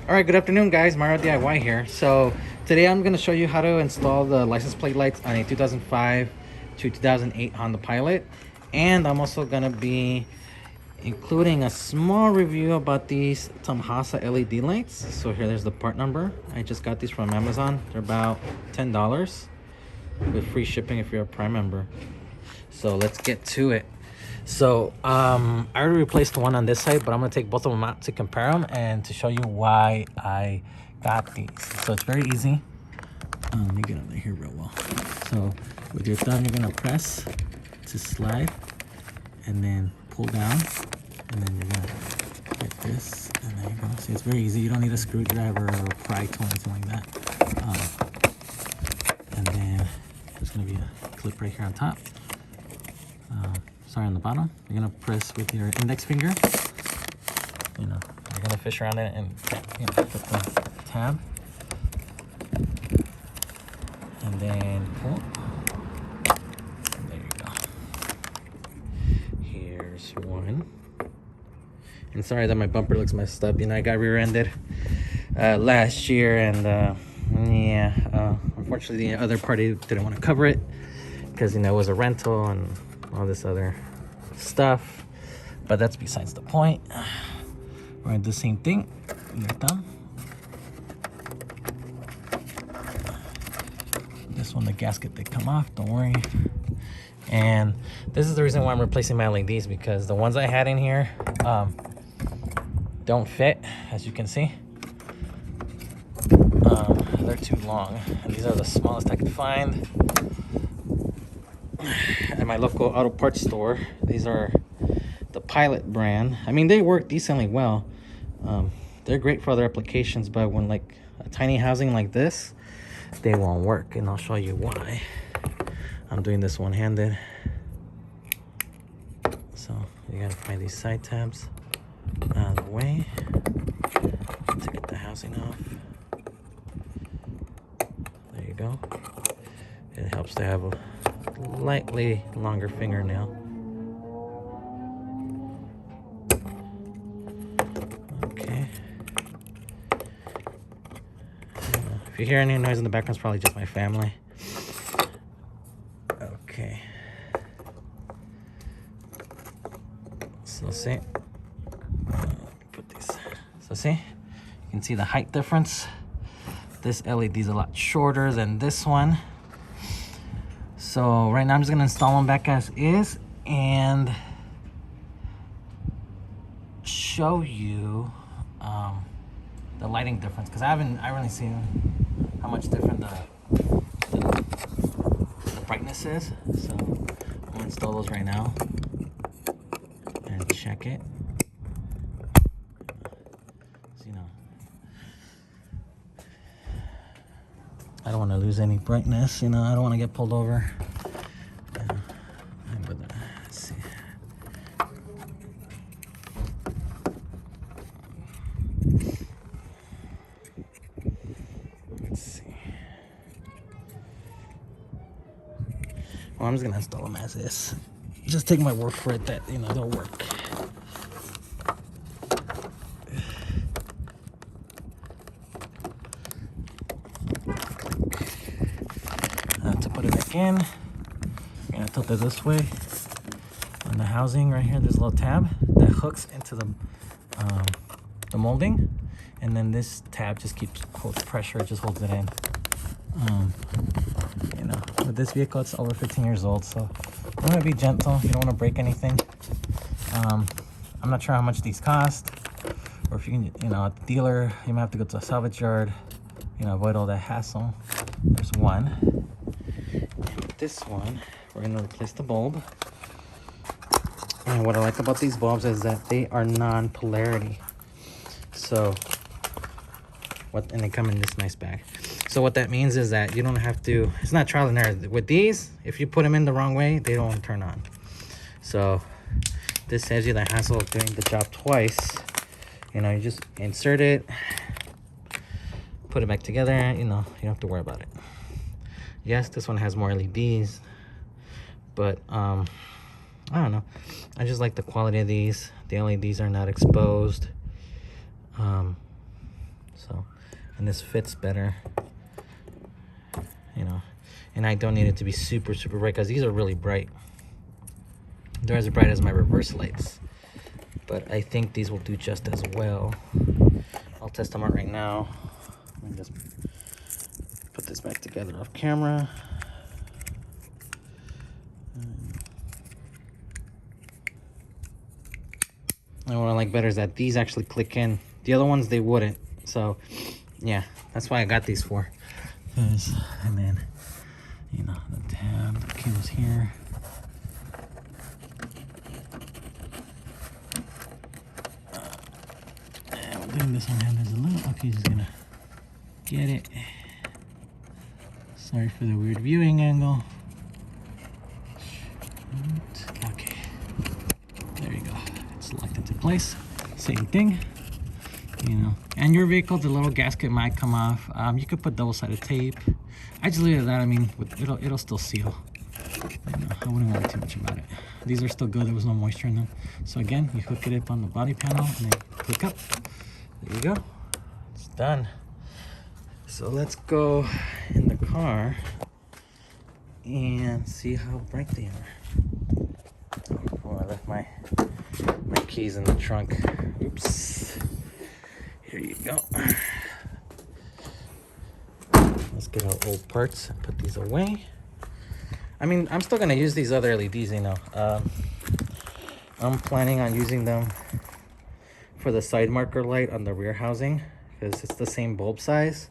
All right, good afternoon, guys. Mario DIY here. So today I'm going to show you how to install the license plate lights on a 2005 to 2008 Honda Pilot. And I'm also going to be including a small review about these Tamhasa LED lights. So there's the part number. I just got these from Amazon. They're about $10 with free shipping if you're a Prime member. So let's get to it. So I already replaced the one on this side, but I'm gonna take both of them out to compare them and to show you why I got these. So it's very easy. Let me get under here real well. So with your thumb, you're gonna press to slide and then pull down, and then you're gonna get this, and there you go. See, it's very easy. You don't need a screwdriver or a pry tool or anything like that. And then there's gonna be a clip right here on top. Sorry, on the bottom. You're gonna press with your index finger. You're gonna fish around it and put the tab, and then pull. And there you go. Here's one. And sorry that my bumper looks messed up. I got rear-ended last year, and unfortunately, the other party didn't want to cover it because it was a rental and all this other stuff, but that's besides the point. We're gonna do the same thing. Your thumb. This one, the gasket did come off, don't worry. And this is the reason why I'm replacing my LEDs, because the ones I had in here don't fit, as you can see. They're too long, and these are the smallest I could find at my local auto parts store. These are the Pilot brand. I mean, they work decently well. They're great for other applications, but when like a tiny housing like this, they won't work, and I'll show you why. I'm doing this one-handed. So you gotta find these side tabs out of the way to get the housing off. There you go. It helps to have a slightly longer fingernail. Okay. If you hear any noise in the background, it's probably just my family. Okay. So see, put these. So see, you can see the height difference. This LED is a lot shorter than this one. So right now I'm just gonna install them back as is and show you the lighting difference, because I really seen how much different the brightness is. So I'm gonna install those right now and check it. So, I don't want to lose any brightness, I don't want to get pulled over. Let's see. Let's see. Well, I'm just gonna install them as is. Just take my word for it that they'll work. To put it back in, I'm gonna tilt it this way. On the housing right here, there's a little tab that hooks into the molding, and then this tab just holds pressure. It just holds it in. With this vehicle, it's over 15 years old, so you want to be gentle. You don't want to break anything. I'm not sure how much these cost, or if you can, at the dealer, you might have to go to a salvage yard. Avoid all that hassle. There's one. And with this one, we're gonna replace the bulb. And what I like about these bulbs is that they are non-polarity. So, and they come in this nice bag. So what that means is that you don't have to, it's not trial and error. With these, if you put them in the wrong way, they don't turn on. So this saves you the hassle of doing the job twice. You just insert it, put it back together, you don't have to worry about it. Yes, this one has more LEDs, but I don't know. I just like the quality of these. The LEDs are not exposed. So, and this fits better, you know. And I don't need it to be super bright because these are really bright. They're as bright as my reverse lights, but I think these will do just as well. I'll test them out right now. Let me just put this back together off camera. And what I like better is that these actually click in. The other ones, they wouldn't. So, yeah, that's why I got these for. And then, you know, the tab, the cable's here. And we're doing this one hand. There's a little, okay, just gonna get it. Sorry for the weird viewing angle. Okay, there you go. It's locked into place. Same thing, you know. And your vehicle, the little gasket might come off. You could put double-sided tape. I just leave it at that. I mean, it'll still seal. You know, I wouldn't worry too much about it. These are still good. There was no moisture in them. So again, you hook it up on the body panel and then hook up. There you go. It's done. So let's go in the car and see how bright they are. Oh, I left my keys in the trunk. Oops. Here you go. Let's get our old parts and put these away. I mean, I'm still gonna use these other LEDs, you know. I'm planning on using them for the side marker light on the rear housing because it's the same bulb size.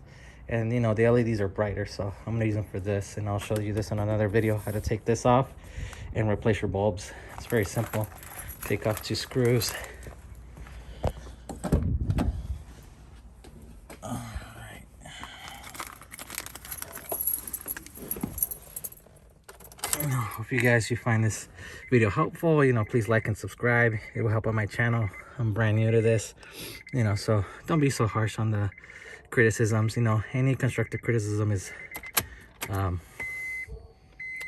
And you know, the LEDs are brighter, so I'm gonna use them for this, and I'll show you this in another video, how to take this off and replace your bulbs. It's very simple. Take off 2 screws. All right. Hope you find this video helpful. You know, please like and subscribe. It will help on my channel. I'm brand new to this, you know, so don't be so harsh on the criticisms. You know, any constructive criticism is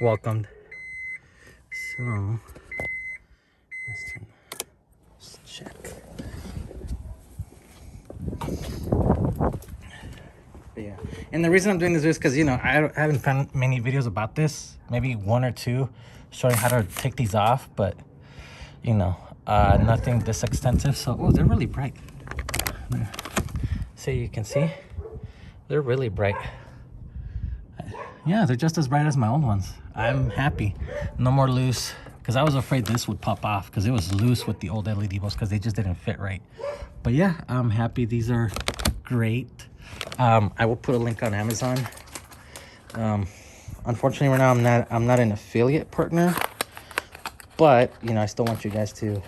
welcomed. So let's check. But yeah, and the reason I'm doing this is because, you know, I haven't found many videos about this. Maybe 1 or 2 showing how to take these off, but you know, nothing this extensive. So, oh, they're really bright. So you can see, they're really bright. Yeah, they're just as bright as my old ones. I'm happy. No more loose, because I was afraid this would pop off because it was loose with the old LED bulbs because they just didn't fit right. But yeah, I'm happy. These are great. I will put a link on Amazon. Unfortunately, right now I'm not an affiliate partner, but you know, I still want you guys to,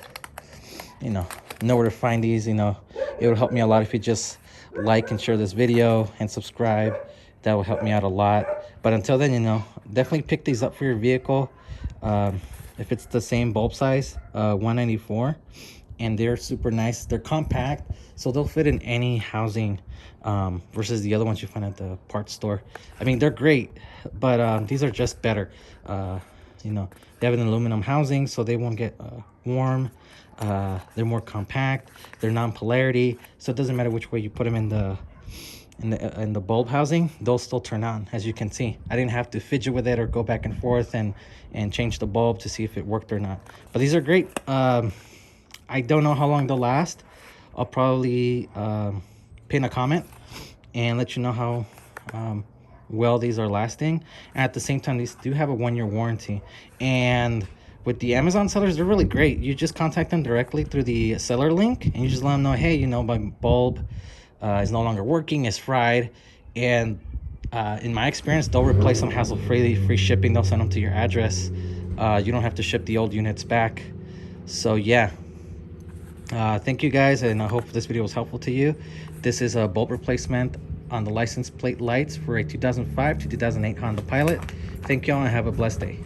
you know where to find these. You know, it would help me a lot if you just like and share this video and subscribe. That will help me out a lot. But until then, you know, definitely pick these up for your vehicle. If it's the same bulb size, 194, and they're super nice. They're compact, so they'll fit in any housing, versus the other ones you find at the parts store. I mean, they're great, but these are just better. You know, they have an aluminum housing, so they won't get warm. They're more compact. They're non-polarity, so it doesn't matter which way you put them in the bulb housing, they'll still turn on. As you can see, I didn't have to fidget with it or go back and forth and change the bulb to see if it worked or not. But these are great. I don't know how long they'll last. I'll probably pin a comment and let you know how well these are lasting. And at the same time, these do have a 1-year warranty. And with the Amazon sellers, they're really great. You just contact them directly through the seller link, and you just let them know, hey, you know, my bulb is no longer working, it's fried. And in my experience, they'll replace them hassle-free, free shipping. They'll send them to your address. You don't have to ship the old units back. So yeah, thank you guys, and I hope this video was helpful to you. This is a bulb replacement on the license plate lights for a 2005 to 2008 Honda Pilot. Thank you all and have a blessed day.